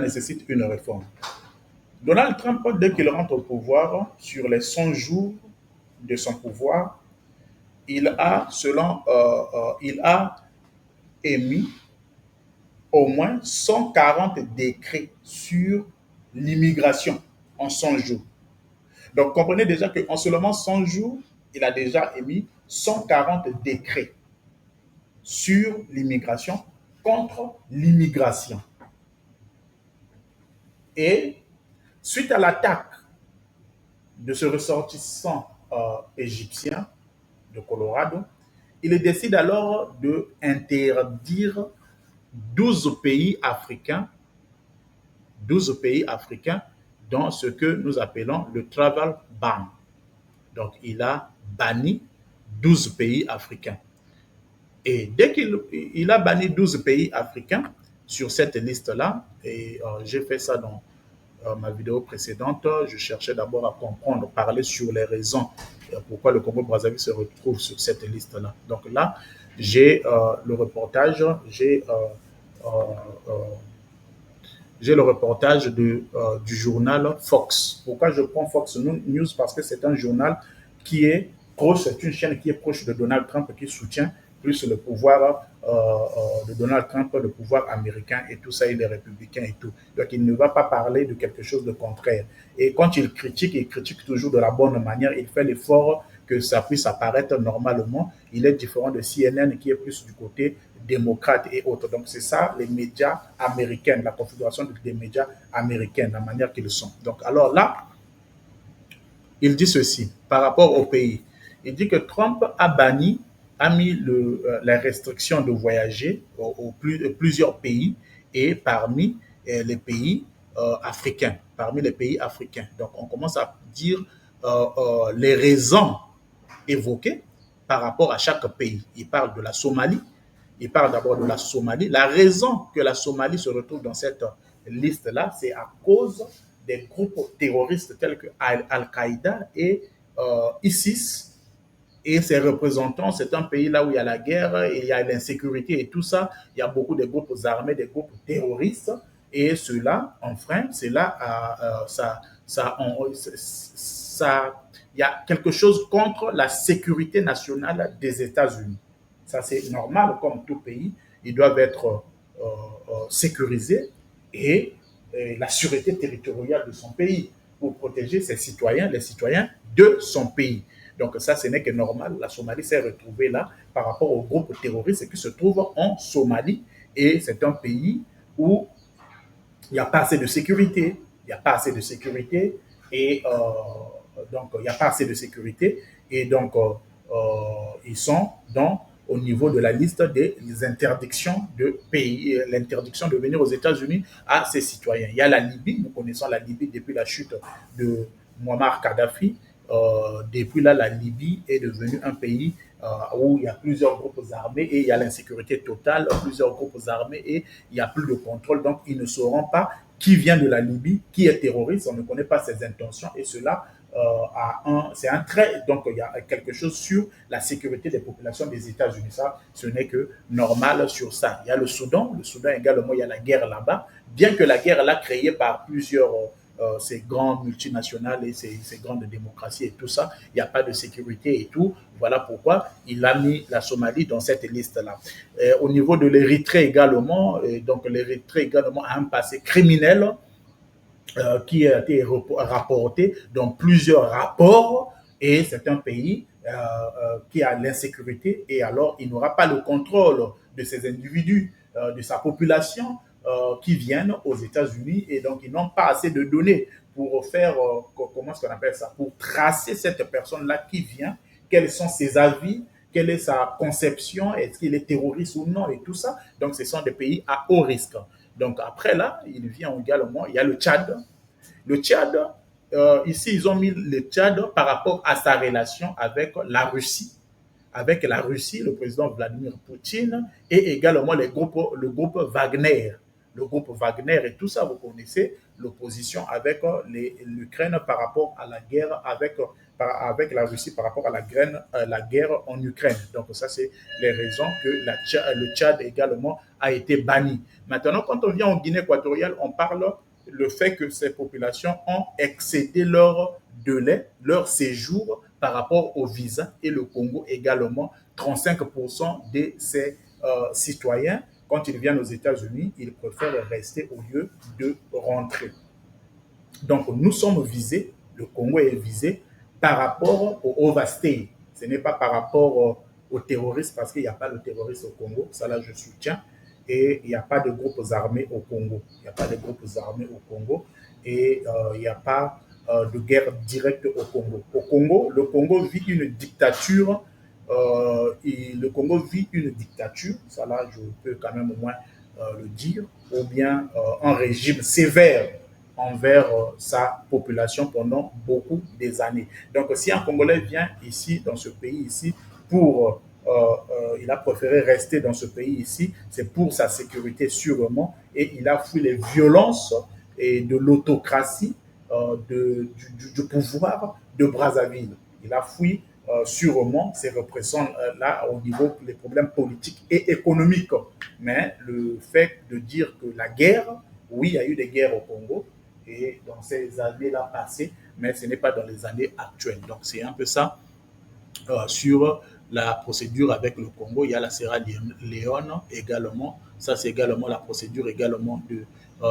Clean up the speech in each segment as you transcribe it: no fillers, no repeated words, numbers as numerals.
nécessite une réforme. Donald Trump, dès qu'il rentre au pouvoir, sur les 100 jours de son pouvoir, il a émis au moins 140 décrets sur l'immigration en 100 jours. Donc, comprenez déjà qu'en seulement 100 jours, il a déjà émis 140 décrets sur l'immigration contre l'immigration. Et suite à l'attaque de ce ressortissant égyptien de Colorado, il décide alors d'interdire 12 pays africains, 12 pays africains dans ce que nous appelons le travel ban. Donc, il a banni 12 pays africains. Et dès qu'il a banni 12 pays africains sur cette liste-là, et j'ai fait ça dans ma vidéo précédente, je cherchais d'abord à comprendre, parler sur les raisons pourquoi le Congo-Brazzaville se retrouve sur cette liste-là. Donc là, j'ai le reportage, j'ai le reportage du journal Fox. Pourquoi je prends Fox News? Parce que c'est un journal qui est proche, c'est une chaîne qui est proche de Donald Trump, qui soutient plus le pouvoir de Donald Trump, le pouvoir américain et tout ça, et les républicains et tout. Donc il ne va pas parler de quelque chose de contraire. Et quand il critique toujours de la bonne manière, il fait l'effort que ça puisse apparaître normalement. Il est différent de CNN qui est plus du côté démocrate et autres. Donc c'est ça les médias américains, la configuration des médias américains, la manière qu'ils sont. Donc alors là, il dit ceci par rapport au pays. Il dit que Trump a mis les restrictions de voyager plusieurs pays et parmi les pays africains. Parmi les pays africains. Donc on commence à dire les raisons évoquées par rapport à chaque pays. Il parle de la Somalie. Il parle d'abord de la Somalie. La raison que la Somalie se retrouve dans cette liste-là, c'est à cause des groupes terroristes tels que Al-Qaïda et ISIS et ses représentants. C'est un pays là où il y a la guerre, et il y a l'insécurité et tout ça. Il y a beaucoup de groupes armés, des groupes terroristes. Et cela enfreint, il y a quelque chose contre la sécurité nationale des États-Unis. Ça, c'est normal, comme tout pays, ils doivent être sécurisés et la sûreté territoriale de son pays pour protéger ses citoyens, les citoyens de son pays. Donc ça, ce n'est que normal. La Somalie s'est retrouvée là par rapport aux groupes terroristes qui se trouvent en Somalie. Et c'est un pays où il n'y a pas assez de sécurité. Il n'y a pas assez de sécurité. Et donc, il n'y a pas assez de sécurité. Et donc, ils sont au niveau de la liste des interdictions de pays, l'interdiction de venir aux États-Unis à ses citoyens. Il y a la Libye, nous connaissons la Libye depuis la chute de Muammar Kadhafi. Depuis là, la Libye est devenue un pays où il y a plusieurs groupes armés et il y a l'insécurité totale, plusieurs groupes armés et il n'y a plus de contrôle. Donc, ils ne sauront pas qui vient de la Libye, qui est terroriste, on ne connaît pas ses intentions et cela c'est un trait. Donc, il y a quelque chose sur la sécurité des populations des États-Unis. Ça, ce n'est que normal sur ça. Il y a le Soudan également, il y a la guerre là-bas. Bien que la guerre là, créée par plusieurs ces grandes multinationales et ces grandes démocraties et tout ça, il n'y a pas de sécurité et tout. Voilà pourquoi il a mis la Somalie dans cette liste-là. Au niveau de l'Érythrée également, donc l'Érythrée également a un passé criminel qui a été rapporté dans plusieurs rapports et c'est un pays qui a l'insécurité et alors il n'aura pas le contrôle de ces individus, de sa population qui viennent aux États-Unis et donc ils n'ont pas assez de données pour faire, comment est-ce qu'on appelle ça, pour tracer cette personne-là qui vient, quels sont ses avis, quelle est sa conception, est-ce qu'il est terroriste ou non et tout ça. Donc ce sont des pays à haut risque. Donc après là, il vient également, il y a le Tchad. Le Tchad, ici ils ont mis le Tchad par rapport à sa relation avec la Russie. Avec la Russie, le président Vladimir Poutine et également le groupe Wagner. le groupe Wagner et tout ça, vous connaissez l'opposition avec l'Ukraine par rapport à la guerre avec la Russie par rapport à la guerre en Ukraine. Donc ça, c'est les raisons que le Tchad également a été banni. Maintenant, quand on vient en Guinée équatoriale, on parle le fait que ces populations ont excédé leur délai, leur séjour par rapport au visa et le Congo également, 35% de ses citoyens, quand ils viennent aux États-Unis, ils préfèrent rester au lieu de rentrer. Donc, nous sommes visés, le Congo est visé par rapport au overstay. Ce n'est pas par rapport aux terroristes, parce qu'il n'y a pas de terroristes au Congo, ça là je soutiens, et il n'y a pas de groupes armés au Congo. Il n'y a pas de groupes armés au Congo, et il n'y a pas de guerre directe au Congo. Au Congo, le Congo vit une dictature, et le Congo vit une dictature, ça là je peux quand même au moins le dire, ou bien un régime sévère envers sa population pendant beaucoup des années. Donc, si un Congolais vient ici, dans ce pays ici, il a préféré rester dans ce pays ici, c'est pour sa sécurité sûrement, et il a fui les violences et de l'autocratie du pouvoir de Brazzaville. Il a fui sûrement ces représentants-là au niveau des problèmes politiques et économiques. Mais le fait de dire que la guerre, oui, il y a eu des guerres au Congo, et dans ces années-là passées, mais ce n'est pas dans les années actuelles. Donc c'est un peu ça sur la procédure avec le Congo. Il y a la Sierra Leone également. Ça, c'est également la procédure également de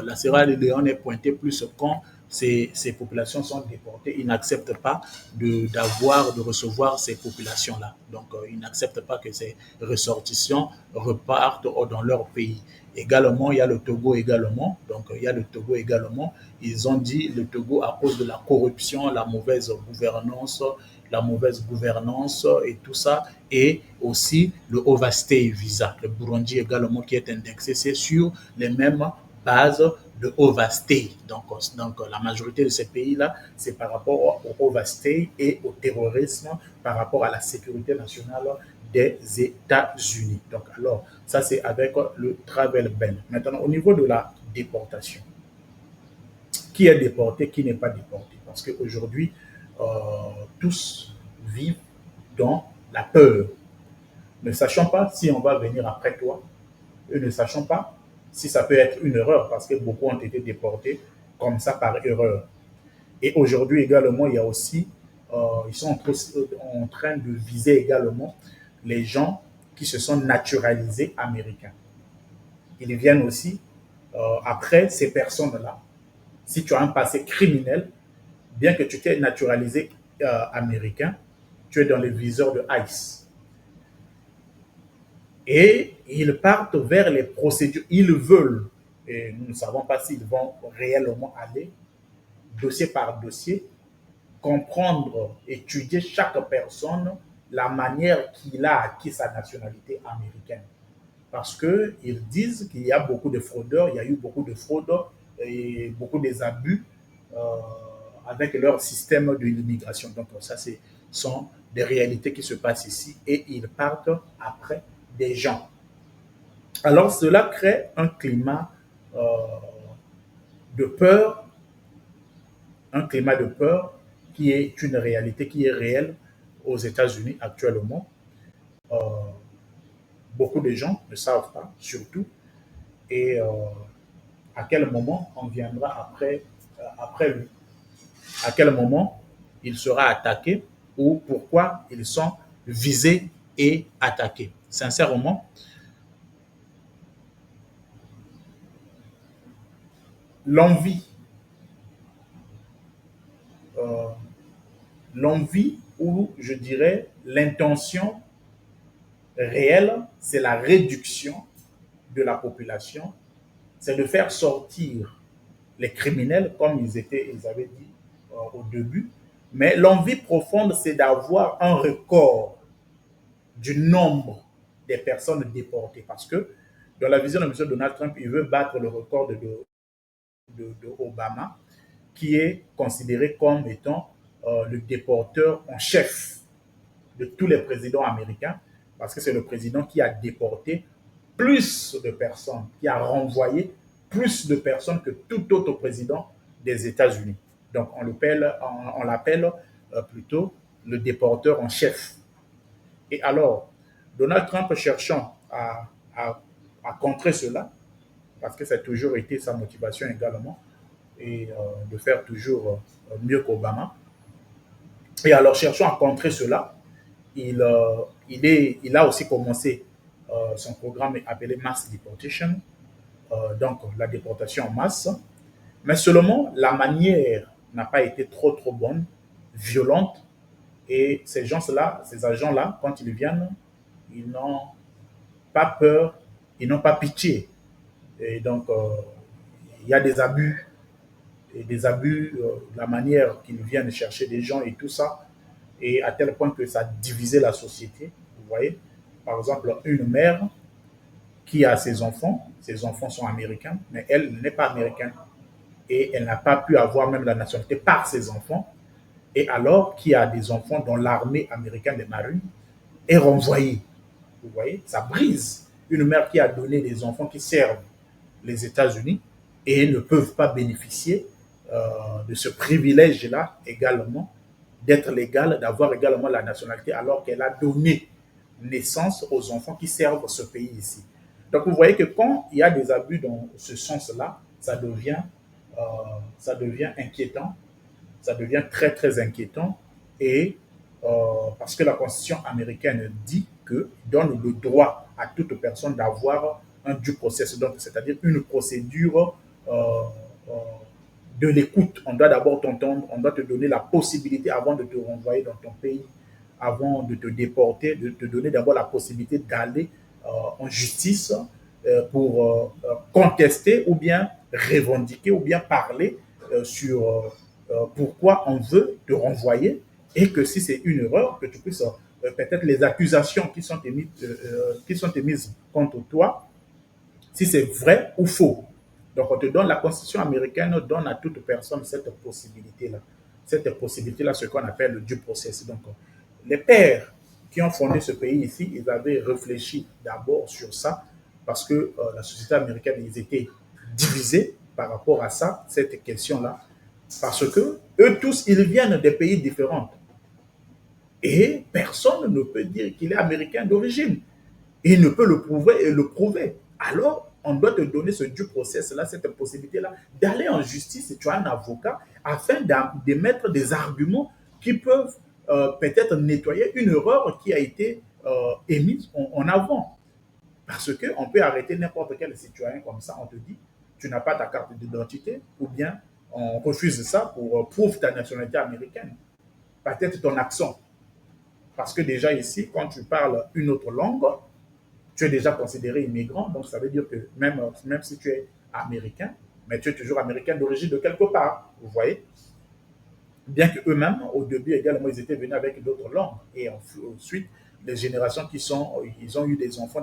la Sierra Leone est pointée plus quand ces populations sont déportées. Ils n'acceptent pas de recevoir ces populations-là. Donc, ils n'acceptent pas que ces ressortissants repartent dans leur pays. Également, il y a le Togo également. Donc, il y a le Togo également. Ils ont dit le Togo à cause de la corruption, la mauvaise gouvernance et tout ça, et aussi le overstay visa. Le Burundi également qui est indexé, c'est sur les mêmes bases de overstay. Donc, la majorité de ces pays-là, c'est par rapport au overstay et au terrorisme, par rapport à la sécurité nationale des États-Unis. Donc, alors, ça, c'est avec le travel ban. Maintenant, au niveau de la déportation, qui est déporté, qui n'est pas déporté? Parce qu'aujourd'hui, tous vivent dans la peur. Ne sachant pas si on va venir après toi, et ne sachant pas si ça peut être une erreur, parce que beaucoup ont été déportés comme ça par erreur. Et aujourd'hui également, il y a aussi, ils sont en train de viser également les gens qui se sont naturalisés américains. Ils viennent aussi après ces personnes-là. Si tu as un passé criminel, bien que tu t'es naturalisé américain, tu es dans les viseurs de ICE. Et ils partent vers les procédures. Ils veulent, et nous ne savons pas s'ils vont réellement aller, dossier par dossier, comprendre, étudier chaque personne, la manière qu'il a acquis sa nationalité américaine. Parce qu'ils disent qu'il y a beaucoup de fraudeurs, il y a eu beaucoup de fraudes et beaucoup des abus avec leur système de l'immigration. Donc ça, ce sont des réalités qui se passent ici et ils partent après des gens. Alors cela crée un climat euh, de peur, un climat de peur qui est une réalité, qui est réelle aux États-Unis actuellement. Euh, Beaucoup de gens ne savent pas, surtout, et à quel moment on viendra après lui, à quel moment il sera attaqué ou pourquoi ils sont visés et attaqués. Sincèrement, l'envie, euh, l'envie ou je dirais l'intention réelle, c'est la réduction de la population, c'est de faire sortir les criminels comme ils avaient dit au début, mais l'envie profonde, c'est d'avoir un record du nombre des personnes déportées. Parce que dans la vision de M. Donald Trump, il veut battre le record de Obama, qui est considéré comme étant le déporteur en chef de tous les présidents américains, parce que c'est le président qui a déporté plus de personnes, qui a renvoyé plus de personnes que tout autre président des États-Unis. Donc, on l'appelle plutôt le déporteur en chef. Et alors, Donald Trump cherchant à contrer cela, parce que ça a toujours été sa motivation également, et de faire toujours mieux qu'Obama. Et alors, cherchant à contrer cela, il a aussi commencé son programme appelé Mass Deportation, donc la déportation en masse. Mais seulement, la manière n'a pas été trop bonne, violente. Et ces gens-là, ces agents-là, quand ils viennent, ils n'ont pas peur, ils n'ont pas pitié. Et donc, il y a des abus, et des abus, la manière qu'ils viennent chercher des gens et tout ça, et à tel point que ça a divisé la société. Vous voyez, par exemple, une mère qui a ses enfants sont américains, mais elle n'est pas américaine et elle n'a pas pu avoir même la nationalité par ses enfants, et alors qui a des enfants dont l'armée américaine des marines est renvoyée. Vous voyez, ça brise une mère qui a donné des enfants qui servent les États-Unis et ne peuvent pas bénéficier de ce privilège-là également, d'être légale, d'avoir également la nationalité, alors qu'elle a donné naissance aux enfants qui servent ce pays ici. Donc vous voyez que quand il y a des abus dans ce sens-là, euh, ça devient inquiétant, ça devient très inquiétant, et parce que la Constitution américaine dit que donne le droit à toute personne d'avoir un due process, donc c'est-à-dire une procédure euh, de l'écoute. On doit d'abord t'entendre, on doit te donner la possibilité avant de te renvoyer dans ton pays, avant de te déporter, de te donner d'abord la possibilité d'aller en justice pour contester ou bien revendiquer ou bien parler sur pourquoi on veut te renvoyer, et que si c'est une erreur, que tu puisses peut-être les accusations qui sont émises contre toi, si c'est vrai ou faux. Donc, on te donne, la Constitution américaine donne à toute personne cette possibilité-là. Cette possibilité-là, ce qu'on appelle le due process. Donc, les pères qui ont fondé ce pays ici, ils avaient réfléchi d'abord sur ça, parce que la société américaine, ils étaient divisés par rapport à ça, cette question-là, parce que eux tous, ils viennent des pays différents. Et personne ne peut dire qu'il est américain d'origine. Il ne peut le prouver et le prouver. Alors, on doit te donner ce due process-là, cette possibilité-là, d'aller en justice et tu as un avocat afin d'émettre des arguments qui peuvent peut-être nettoyer une erreur qui a été émise en avant. Parce qu'on peut arrêter n'importe quel citoyen comme ça, on te dit, tu n'as pas ta carte d'identité, ou bien on refuse ça pour prouver ta nationalité américaine. Peut-être ton accent. Parce que déjà ici, quand tu parles une autre langue, tu es déjà considéré immigrant, donc ça veut dire que même si tu es américain, mais tu es toujours américain d'origine de quelque part, vous voyez. Bien qu'eux-mêmes, au début également, ils étaient venus avec d'autres langues. Et ensuite, les générations ils ont eu des enfants,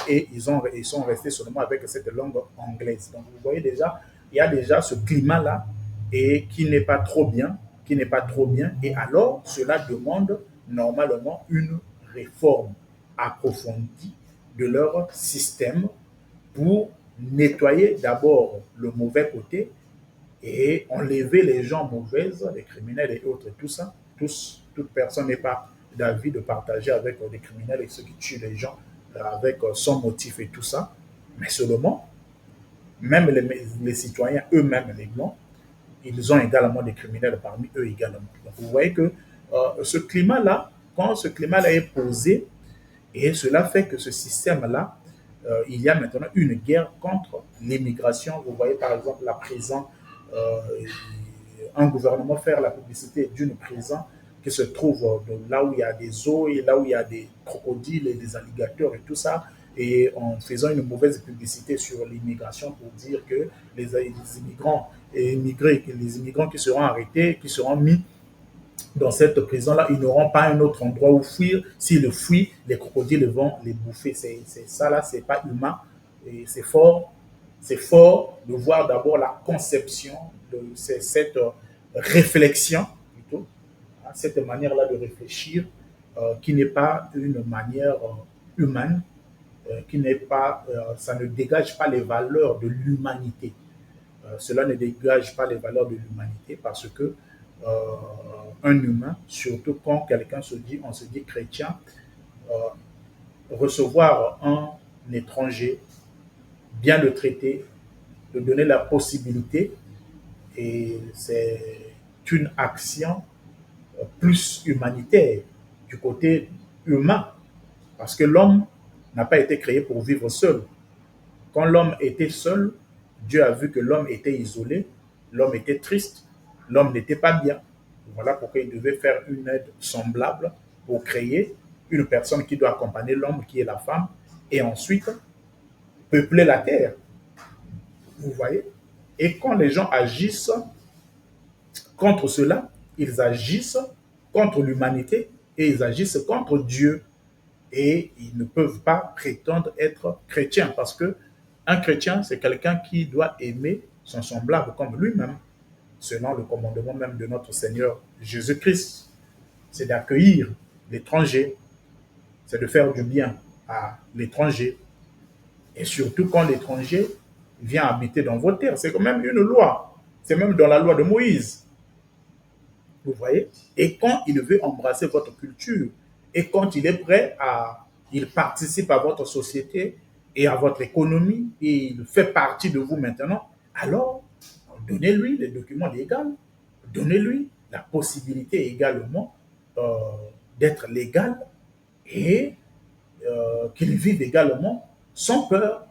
et ils sont restés seulement avec cette langue anglaise. Donc vous voyez déjà, il y a déjà ce climat-là, et qui n'est pas trop bien, et alors cela demande normalement une réforme approfondie de leur système pour nettoyer d'abord le mauvais côté et enlever les gens mauvaises, les criminels et autres, tout ça. Toute personne n'est pas d'avis de partager avec les criminels et ceux qui tuent les gens avec son motif et tout ça. Mais seulement, même les citoyens eux-mêmes, les blancs, ils ont également des criminels parmi eux également. Donc vous voyez que ce climat-là, quand ce climat-là est posé, et cela fait que ce système-là, il y a maintenant une guerre contre l'immigration. Vous voyez par exemple la prison, euh, un gouvernement faire la publicité d'une prison qui se trouve là où il y a des eaux et là où il y a des crocodiles et des alligators et tout ça, et en faisant une mauvaise publicité sur l'immigration pour dire que les immigrants et immigrés, les immigrants qui seront arrêtés, qui seront mis dans cette prison-là, ils n'auront pas un autre endroit où fuir. S'ils fuient, les crocodiles vont les bouffer. C'est ça là, c'est pas humain. Et c'est fort de voir d'abord la conception de cette réflexion, plutôt, hein, cette manière-là de réfléchir, qui n'est pas une manière humaine, qui n'est pas, ça ne dégage pas les valeurs de l'humanité. Cela ne dégage pas les valeurs de l'humanité parce que un humain, surtout quand quelqu'un se dit, on se dit chrétien, euh, recevoir un étranger, bien le traiter, de donner la possibilité, et c'est une action plus humanitaire du côté humain, parce que l'homme n'a pas été créé pour vivre seul. Quand l'homme était seul, Dieu a vu que l'homme était isolé, l'homme était triste, l'homme n'était pas bien. Voilà pourquoi il devait faire une aide semblable pour créer une personne qui doit accompagner l'homme, qui est la femme, et ensuite peupler la terre. Vous voyez? Et quand les gens agissent contre cela, ils agissent contre l'humanité et ils agissent contre Dieu. Et ils ne peuvent pas prétendre être chrétiens parce que un chrétien, c'est quelqu'un qui doit aimer son semblable comme lui-même, selon le commandement même de notre Seigneur Jésus-Christ. C'est d'accueillir l'étranger, c'est de faire du bien à l'étranger. Et surtout quand l'étranger vient habiter dans vos terres. C'est quand même une loi. C'est même dans la loi de Moïse. Vous voyez? Et quand il veut embrasser votre culture, et quand il est prêt à, il participe à votre société et à votre économie, et il fait partie de vous maintenant, alors donnez-lui les documents légaux, donnez-lui la possibilité également euh, d'être légal et qu'il vive également sans peur,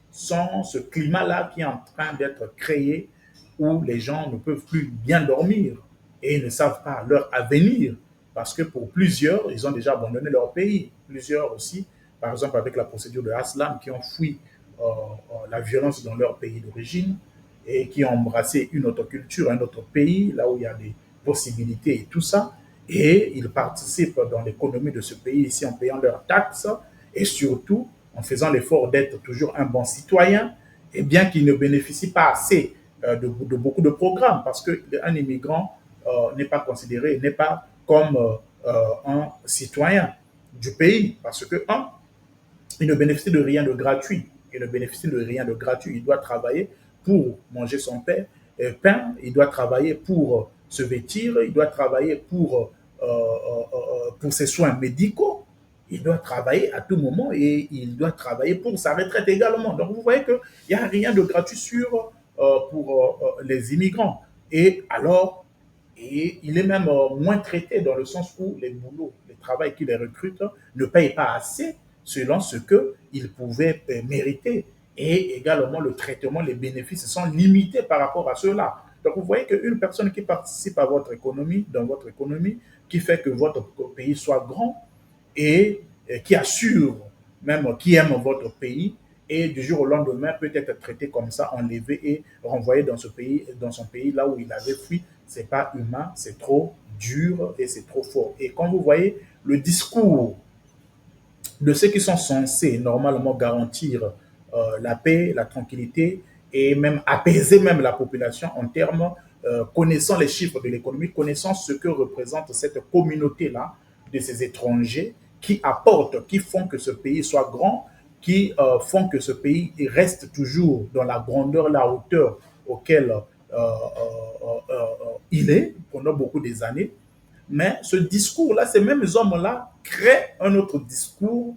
sans ce climat-là qui est en train d'être créé où les gens ne peuvent plus bien dormir et ne savent pas leur avenir. Parce que pour plusieurs, ils ont déjà abandonné leur pays. Plusieurs aussi, par exemple avec la procédure de Haslam, qui ont fui la violence dans leur pays d'origine et qui ont embrassé une autre culture, un autre pays, là où il y a des possibilités et tout ça. Et ils participent dans l'économie de ce pays ici en payant leurs taxes et surtout en faisant l'effort d'être toujours un bon citoyen, et bien qu'il ne bénéficie pas assez de beaucoup de programmes, parce qu'un immigrant n'est pas considéré, n'est pas comme un citoyen du pays, parce que, un, il ne bénéficie de rien de gratuit. Il ne bénéficie de rien de gratuit. Il doit travailler pour manger son pain, il doit travailler pour se vêtir, il doit travailler pour ses soins médicaux, il doit travailler à tout moment et il doit travailler pour sa retraite également. Donc vous voyez qu'il n'y a rien de gratuit pour les immigrants. Et alors, et il est même moins traité dans le sens où les boulots, les travails qui les recrutent ne payent pas assez selon ce qu'ils pouvaient mériter. Et également, le traitement, les bénéfices sont limités par rapport à cela. Donc, vous voyez qu'une personne qui participe à votre économie, dans votre économie, qui fait que votre pays soit grand et qui assure, même qui aime votre pays, et du jour au lendemain peut être traité comme ça, enlevé et renvoyé dans son pays là où il avait fui. C'est pas humain, c'est trop dur et c'est trop fort. Et quand vous voyez le discours de ceux qui sont censés normalement garantir la paix, la tranquillité et même apaiser même la population en termes, connaissant les chiffres de l'économie, connaissant ce que représente cette communauté-là de ces étrangers qui apportent, qui font que ce pays soit grand, qui font que ce pays reste toujours dans la grandeur, la hauteur auquel il est pendant beaucoup des années. Mais ce discours-là, ces mêmes hommes-là créent un autre discours